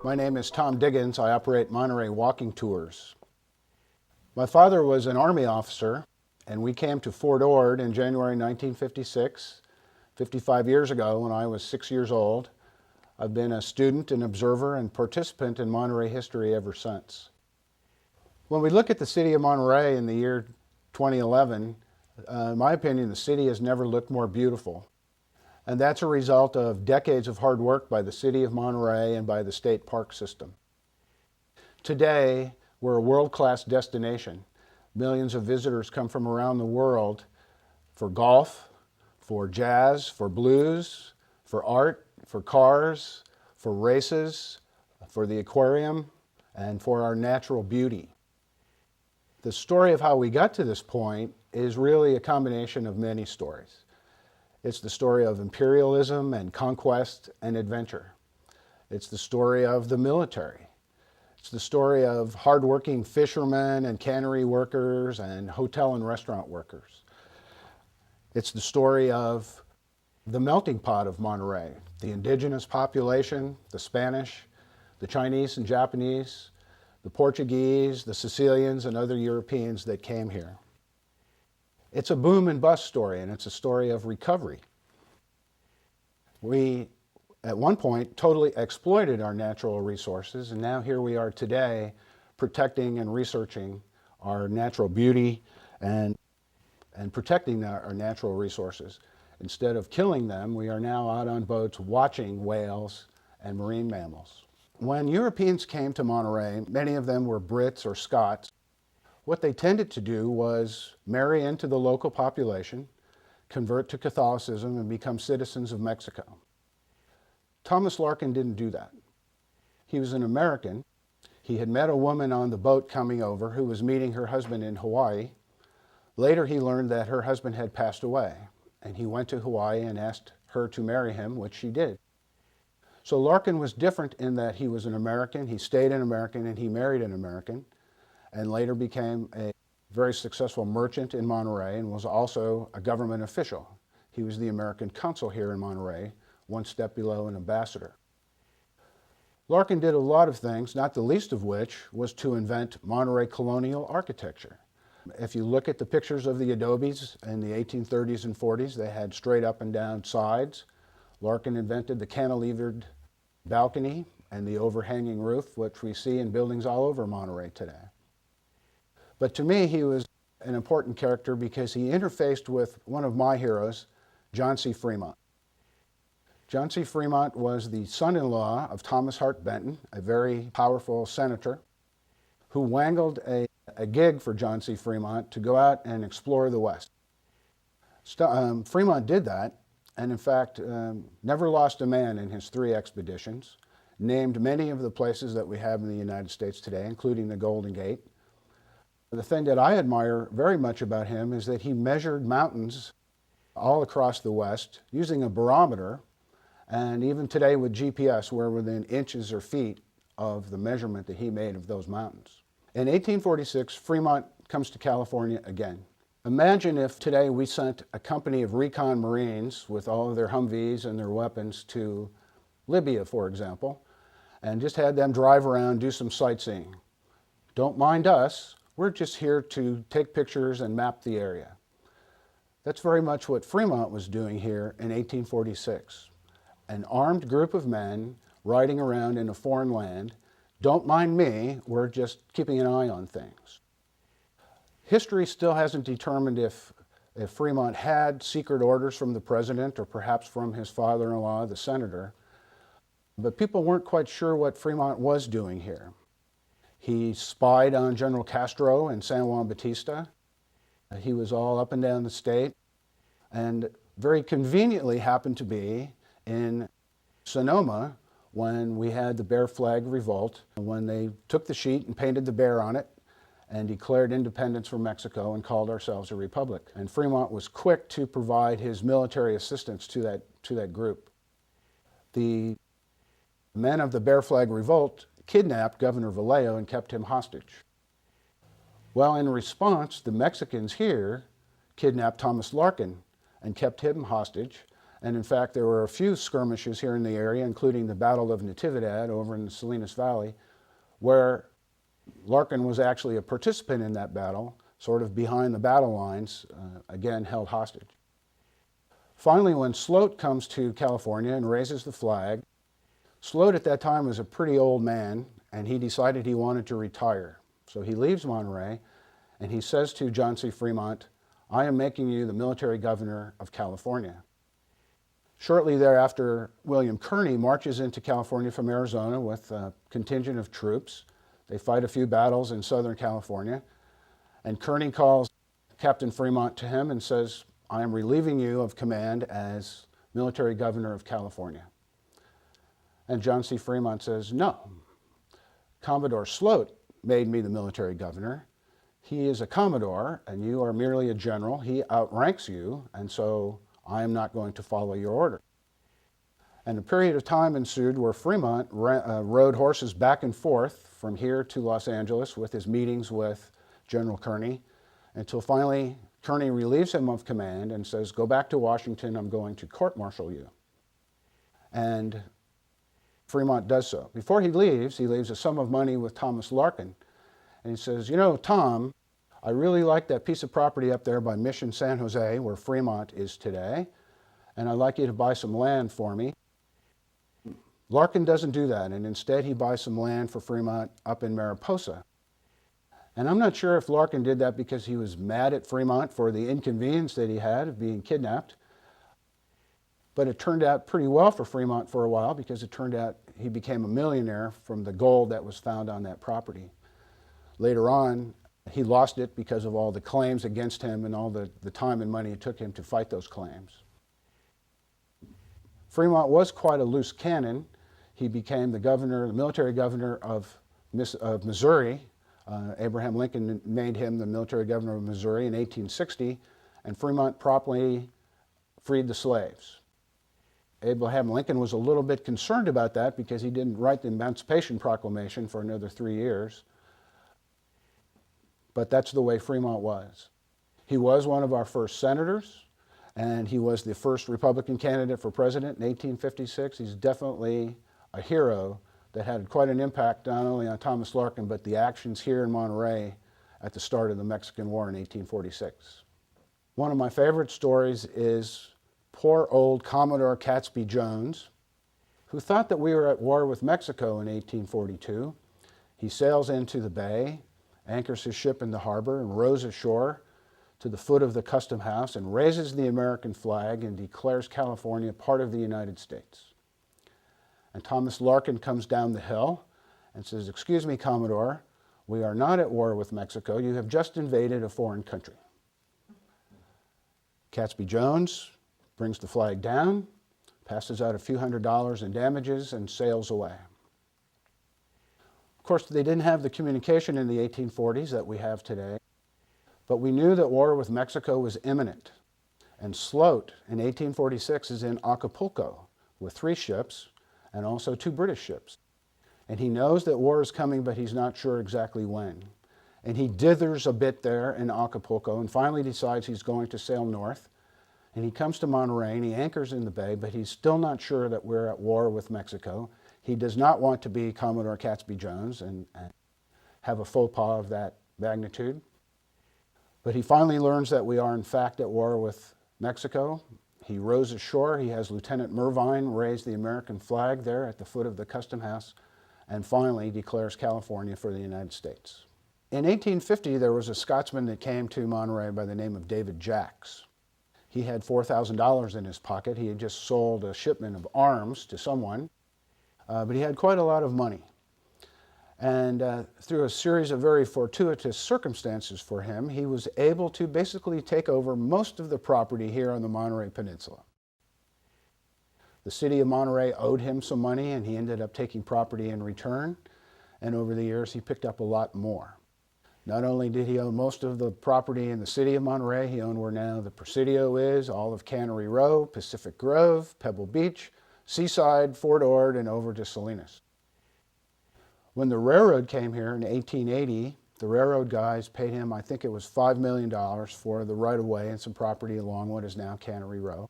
My name is Thom Diggins. I operate Monterey walking tours. My father was an Army officer, and we came to Fort Ord in January 1956, 55 years ago when I was 6 years old. I've been a student and observer and participant in Monterey history ever since. When we look at the city of Monterey in the year 2011, in my opinion, the city has never looked more beautiful. And that's a result of decades of hard work by the city of Monterey and by the state park system. Today, we're a world-class destination. Millions of visitors come from around the world for golf, for jazz, for blues, for art, for cars, for races, for the aquarium, and for our natural beauty. The story of how we got to this point is really a combination of many stories. It's the story of imperialism and conquest and adventure. It's the story of the military. It's the story of hardworking fishermen and cannery workers and hotel and restaurant workers. It's the story of the melting pot of Monterey, the indigenous population, the Spanish, the Chinese and Japanese, the Portuguese, the Sicilians, and other Europeans that came here. It's a boom and bust story, and it's a story of recovery. We, at one point, totally exploited our natural resources, and now here we are today protecting and researching our natural beauty and protecting our natural resources. Instead of killing them, we are now out on boats watching whales and marine mammals. When Europeans came to Monterey, many of them were Brits or Scots. What they tended to do was marry into the local population, convert to Catholicism, and become citizens of Mexico. Thomas Larkin didn't do that. He was an American. He had met a woman on the boat coming over who was meeting her husband in Hawaii. Later he learned that her husband had passed away, and he went to Hawaii and asked her to marry him, which she did. So Larkin was different in that he was an American, he stayed an American, and he married an American, and later became a very successful merchant in Monterey and was also a government official. He was the American consul here in Monterey, one step below an ambassador. Larkin did a lot of things, not the least of which was to invent Monterey colonial architecture. If you look at the pictures of the adobes in the 1830s and 40s, they had straight up and down sides. Larkin invented the cantilevered balcony and the overhanging roof, which we see in buildings all over Monterey today. But to me, he was an important character because he interfaced with one of my heroes, John C. Fremont. John C. Fremont was the son-in-law of Thomas Hart Benton, a very powerful senator, who wangled a gig for John C. Fremont to go out and explore the West. Fremont did that, and in fact, never lost a man in his 3 expeditions, named many of the places that we have in the United States today, including the Golden Gate. The thing that I admire very much about him is that he measured mountains all across the West using a barometer, and even today with GPS, we're within inches or feet of the measurement that he made of those mountains. In 1846, Fremont comes to California again. Imagine if today we sent a company of recon Marines with all of their Humvees and their weapons to Libya, for example, and just had them drive around, do some sightseeing. Don't mind us. We're just here to take pictures and map the area. That's very much what Fremont was doing here in 1846. An armed group of men riding around in a foreign land. Don't mind me, we're just keeping an eye on things. History still hasn't determined if Fremont had secret orders from the president or perhaps from his father-in-law, the senator, but people weren't quite sure what Fremont was doing here. He spied on General Castro in San Juan Bautista. He was all up and down the state, and very conveniently happened to be in Sonoma when we had the Baer flag revolt, when they took the sheet and painted the bear on it and declared independence from Mexico and called ourselves a republic. And Fremont was quick to provide his military assistance to that group. The men of the Baer flag revolt kidnapped Governor Vallejo and kept him hostage. Well, in response, the Mexicans here kidnapped Thomas Larkin and kept him hostage, And in fact, there were a few skirmishes here in the area, including the Battle of Natividad over in the Salinas Valley, where Larkin was actually a participant in that battle, sort of behind the battle lines, again held hostage. Finally, when Sloat comes to California and raises the flag, Sloat at that time was a pretty old man, and he decided he wanted to retire. So he leaves Monterey, and he says to John C. Fremont, "I am making you the military governor of California." Shortly thereafter, William Kearny marches into California from Arizona with a contingent of troops. They fight a few battles in Southern California, and Kearny calls Captain Fremont to him and says, "I am relieving you of command as military governor of California." And John C. Fremont says, "No, Commodore Sloat made me the military governor. He is a commodore, and you are merely a general. He outranks you, and so I am not going to follow your order." And a period of time ensued where Fremont rode horses back and forth from here to Los Angeles with his meetings with General Kearny, until finally Kearny relieves him of command and says, "Go back to Washington, I'm going to court-martial you." And Fremont does so. Before he leaves a sum of money with Thomas Larkin. And he says, "You know, Tom, I really like that piece of property up there by Mission San Jose, where Fremont is today, and I'd like you to buy some land for me." Larkin doesn't do that, and instead he buys some land for Fremont up in Mariposa. And I'm not sure if Larkin did that because he was mad at Fremont for the inconvenience that he had of being kidnapped, but it turned out pretty well for Fremont for a while, because it turned out he became a millionaire from the gold that was found on that property. Later on, he lost it because of all the claims against him and all the time and money it took him to fight those claims. Fremont was quite a loose cannon. He became the governor, the military governor of Missouri. Abraham Lincoln made him the military governor of Missouri in 1860, and Fremont promptly freed the slaves. Abraham Lincoln was a little bit concerned about that because he didn't write the Emancipation Proclamation for another 3 years. But that's the way Fremont was. He was one of our first senators, and he was the first Republican candidate for president in 1856. He's definitely a hero that had quite an impact not only on Thomas Larkin, but the actions here in Monterey at the start of the Mexican War in 1846. One of my favorite stories is poor old Commodore Catesby Jones, who thought that we were at war with Mexico in 1842. He sails into the bay, anchors his ship in the harbor, and rows ashore to the foot of the custom house and raises the American flag and declares California part of the United States. And Thomas Larkin comes down the hill and says, "Excuse me, Commodore, we are not at war with Mexico. You have just invaded a foreign country." Catesby Jones brings the flag down, passes out a few $100s in damages, and sails away. Of course, they didn't have the communication in the 1840s that we have today, but we knew that war with Mexico was imminent. And Sloat in 1846 is in Acapulco with 3 ships and also 2 British ships. And he knows that war is coming, but he's not sure exactly when. And he dithers a bit there in Acapulco and finally decides he's going to sail north. And he comes to Monterey and he anchors in the bay, but he's still not sure that we're at war with Mexico. He does not want to be Commodore Catesby Jones and have a faux pas of that magnitude. But he finally learns that we are in fact at war with Mexico. He rows ashore. He has Lieutenant Mervine raise the American flag there at the foot of the custom house and finally declares California for the United States. In 1850, there was a Scotsman that came to Monterey by the name of David Jacks. He had $4,000 in his pocket. He had just sold a shipment of arms to someone, but he had quite a lot of money. And through a series of very fortuitous circumstances for him, he was able to basically take over most of the property here on the Monterey Peninsula. The city of Monterey owed him some money, and he ended up taking property in return. And over the years, he picked up a lot more. Not only did he own most of the property in the city of Monterey, he owned where now the Presidio is, all of Cannery Row, Pacific Grove, Pebble Beach, Seaside, Fort Ord, and over to Salinas. When the railroad came here in 1880, the railroad guys paid him, I think it was $5 million for the right-of-way and some property along what is now Cannery Row.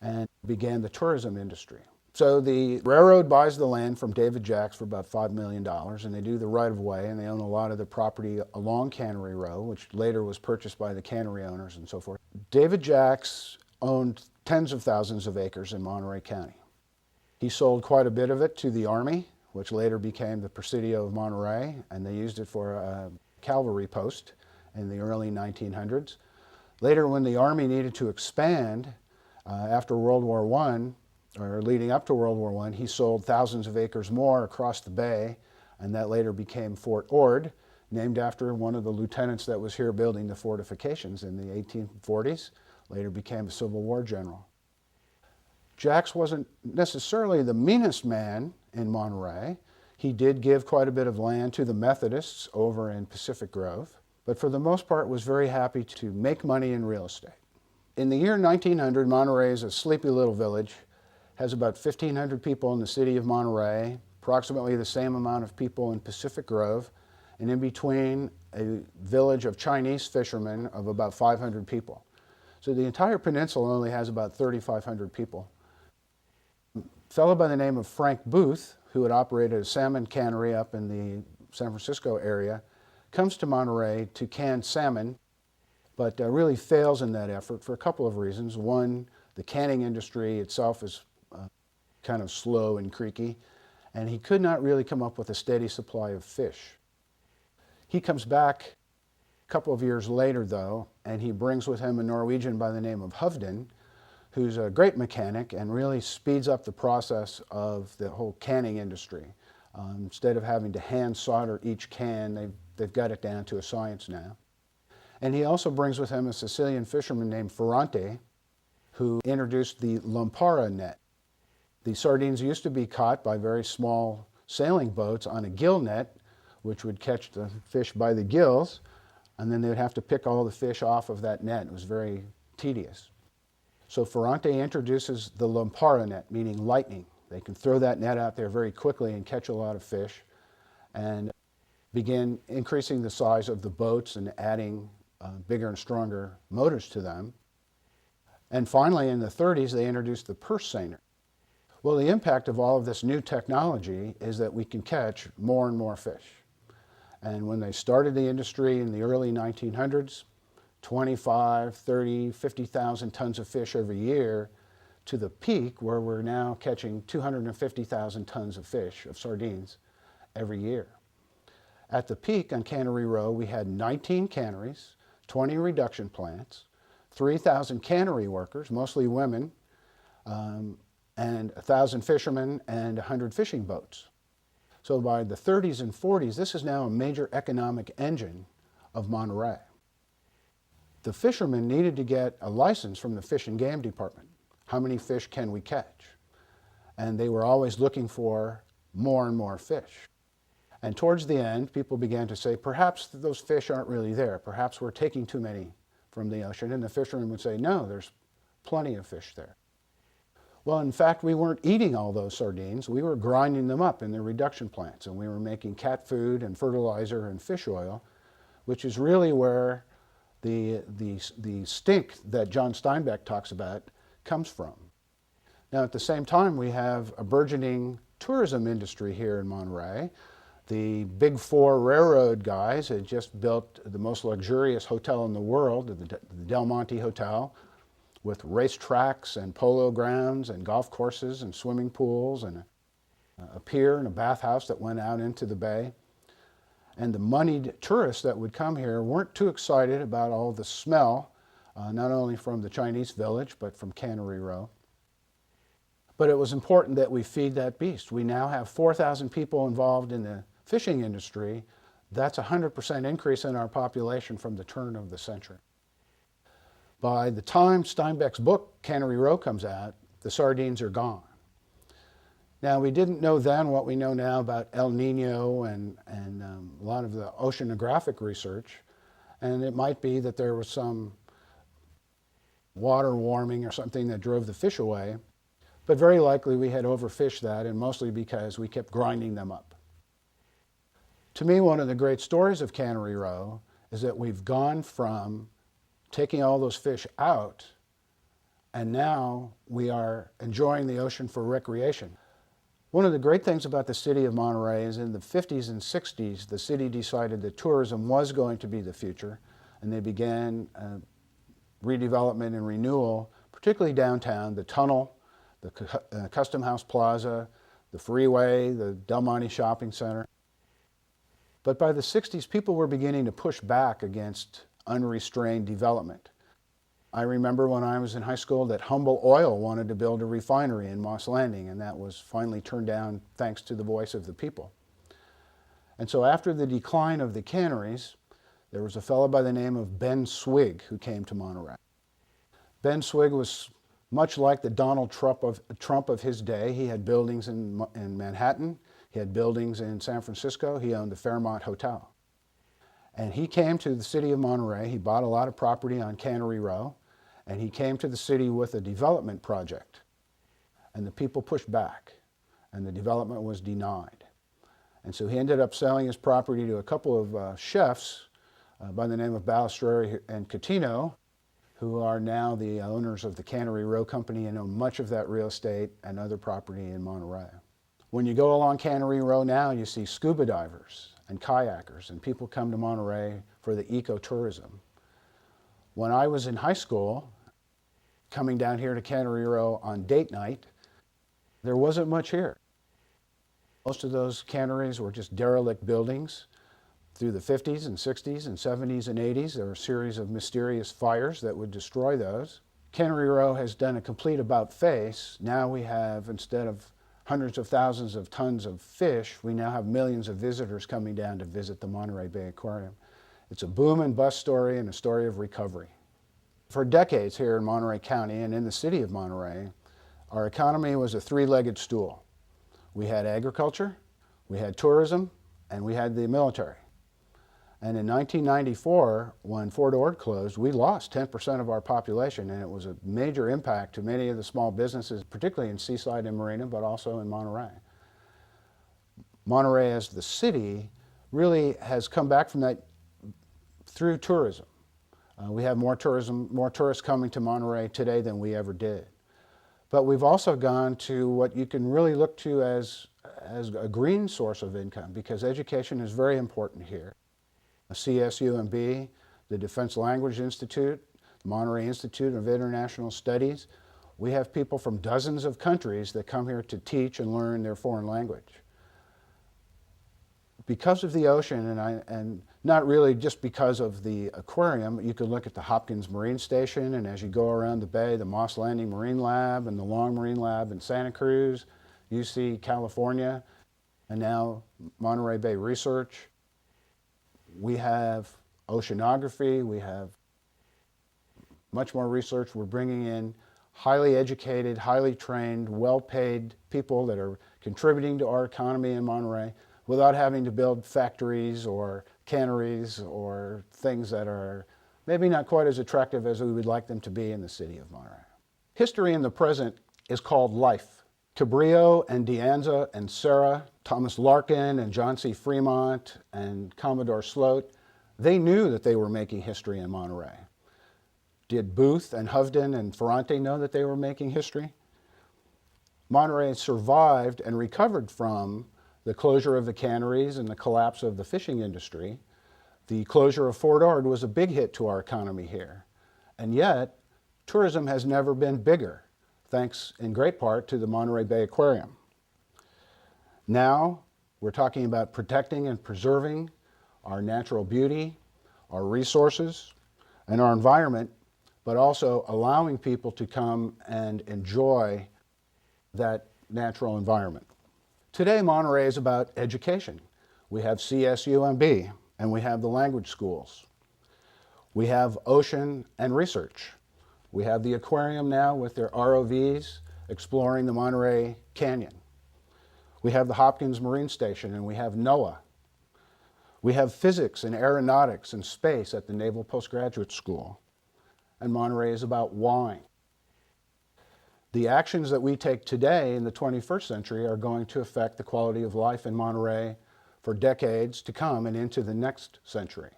and began the tourism industry. So the railroad buys the land from David Jacks for about $5 million, and they do the right-of-way, and they own a lot of the property along Cannery Row, which later was purchased by the cannery owners and so forth. David Jacks owned tens of thousands of acres in Monterey County. He sold quite a bit of it to the Army, which later became the Presidio of Monterey, and they used it for a cavalry post in the early 1900s. Later, when the Army needed to expand after World War I, or leading up to World War I, he sold thousands of acres more across the bay, and that later became Fort Ord, named after one of the lieutenants that was here building the fortifications in the 1840s, later became a Civil War general. Jacks wasn't necessarily the meanest man in Monterey. He did give quite a bit of land to the Methodists over in Pacific Grove, but for the most part was very happy to make money in real estate. In the year 1900, Monterey is a sleepy little village, has about 1,500 people in the city of Monterey, approximately the same amount of people in Pacific Grove, and in between a village of Chinese fishermen of about 500 people. So the entire peninsula only has about 3,500 people. A fellow by the name of Frank Booth, who had operated a salmon cannery up in the San Francisco area, comes to Monterey to can salmon, but really fails in that effort for a couple of reasons. One, the canning industry itself is kind of slow and creaky, and he could not really come up with a steady supply of fish. He comes back a couple of years later, though, and he brings with him a Norwegian by the name of Hovden, who's a great mechanic and really speeds up the process of the whole canning industry. Instead of having to hand solder each can, they've got it down to a science now. And he also brings with him a Sicilian fisherman named Ferrante, who introduced the Lampara net. The sardines used to be caught by very small sailing boats on a gill net, which would catch the fish by the gills, and then they'd have to pick all the fish off of that net. It was very tedious. So Ferrante introduces the Lampara net, meaning lightning. They can throw that net out there very quickly and catch a lot of fish, and begin increasing the size of the boats and adding bigger and stronger motors to them. And finally, in the 30s, they introduced the purse seiner. Well, the impact of all of this new technology is that we can catch more and more fish. And when they started the industry in the early 1900s, 25, 30, 50,000 tons of fish every year, to the peak where we're now catching 250,000 tons of fish, of sardines, every year. At the peak on Cannery Row, we had 19 canneries, 20 reduction plants, 3,000 cannery workers, mostly women, and 1,000 fishermen and 100 fishing boats. So by the 30s and 40s, this is now a major economic engine of Monterey. The fishermen needed to get a license from the Fish and Game Department. How many fish can we catch? And they were always looking for more and more fish. And towards the end, people began to say, perhaps those fish aren't really there. Perhaps we're taking too many from the ocean. And the fishermen would say, no, there's plenty of fish there. Well, in fact, we weren't eating all those sardines. We were grinding them up in the reduction plants, and we were making cat food and fertilizer and fish oil, which is really where the stink that John Steinbeck talks about comes from. Now, at the same time, we have a burgeoning tourism industry here in Monterey. The big four railroad guys had just built the most luxurious hotel in the world, the Del Monte Hotel, with racetracks and polo grounds and golf courses and swimming pools and a pier and a bathhouse that went out into the bay. And the moneyed tourists that would come here weren't too excited about all the smell, not only from the Chinese village, but from Cannery Row. But it was important that we feed that beast. We now have 4,000 people involved in the fishing industry. That's a 100% increase in our population from the turn of the century. By the time Steinbeck's book, Cannery Row, comes out, the sardines are gone. Now, we didn't know then what we know now about El Nino and a lot of the oceanographic research, and it might be that there was some water warming or something that drove the fish away, but very likely we had overfished that, and mostly because we kept grinding them up. To me, one of the great stories of Cannery Row is that we've gone from taking all those fish out and now we are enjoying the ocean for recreation. One of the great things about the city of Monterey is in the 50s and 60s, the city decided that tourism was going to be the future, and they began redevelopment and renewal, particularly downtown, the tunnel, the Custom House Plaza, the freeway, the Del Monte Shopping Center. But by the 60s, people were beginning to push back against unrestrained development. I remember when I was in high school that Humble Oil wanted to build a refinery in Moss Landing, and that was finally turned down thanks to the voice of the people. And so after the decline of the canneries, there was a fellow by the name of Ben Swig who came to Monterey. Ben Swig was much like the Donald Trump of his day. He had buildings in Manhattan, he had buildings in San Francisco, he owned the Fairmont Hotel. And he came to the city of Monterey, he bought a lot of property on Cannery Row, and he came to the city with a development project. And the people pushed back, and the development was denied. And so he ended up selling his property to a couple of chefs by the name of Balistreri and Catino, who are now the owners of the Cannery Row Company and own much of that real estate and other property in Monterey. When you go along Cannery Row now, you see scuba divers and kayakers, and people come to Monterey for the ecotourism. When I was in high school, coming down here to Cannery Row on date night, there wasn't much here. Most of those canneries were just derelict buildings. Through the 50s and 60s and 70s and 80s, there were a series of mysterious fires that would destroy those. Cannery Row has done a complete about-face. Now we have, instead of hundreds of thousands of tons of fish, we now have millions of visitors coming down to visit the Monterey Bay Aquarium. It's a boom and bust story and a story of recovery. For decades here in Monterey County and in the city of Monterey, our economy was a three-legged stool. We had agriculture, we had tourism, and we had the military. And in 1994, when Fort Ord closed, we lost 10% of our population, and it was a major impact to many of the small businesses, particularly in Seaside and Marina, but also in Monterey. Monterey as the city really has come back from that through tourism. We have more tourists coming to Monterey today than we ever did. But we've also gone to what you can really look to as a green source of income, because education is very important here. CSUMB, the Defense Language Institute, Monterey Institute of International Studies. We have people from dozens of countries that come here to teach and learn their foreign language. Because of the ocean, and not really just because of the aquarium, you could look at the Hopkins Marine Station, and as you go around the bay, the Moss Landing Marine Lab and the Long Marine Lab in Santa Cruz, UC California, and now Monterey Bay Research. We have oceanography, we have much more research. We're bringing in highly educated, highly trained, well-paid people that are contributing to our economy in Monterey without having to build factories or canneries or things that are maybe not quite as attractive as we would like them to be in the city of Monterey. History in the present is called life. Cabrillo and De Anza and Serra, Thomas Larkin and John C. Fremont and Commodore Sloat, they knew that they were making history in Monterey. Did Booth and Hovden and Ferrante know that they were making history? Monterey survived and recovered from the closure of the canneries and the collapse of the fishing industry. The closure of Fort Ord was a big hit to our economy here. And yet, tourism has never been bigger, thanks in great part to the Monterey Bay Aquarium. Now, we're talking about protecting and preserving our natural beauty, our resources, and our environment, but also allowing people to come and enjoy that natural environment. Today, Monterey is about education. We have CSUMB, and we have the language schools. We have ocean and research. We have the aquarium now with their ROVs exploring the Monterey Canyon. We have the Hopkins Marine Station, and we have NOAA. We have physics and aeronautics and space at the Naval Postgraduate School. And Monterey is about wine. The actions that we take today in the 21st century are going to affect the quality of life in Monterey for decades to come and into the next century.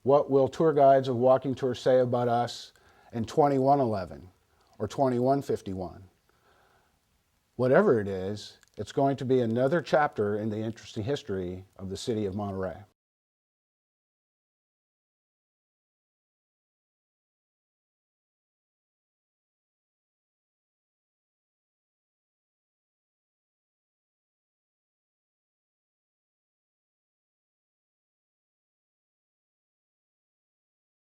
What will tour guides of walking tours say about us in 2111 or 2151. Whatever it is, it's going to be another chapter in the interesting history of the city of Monterey.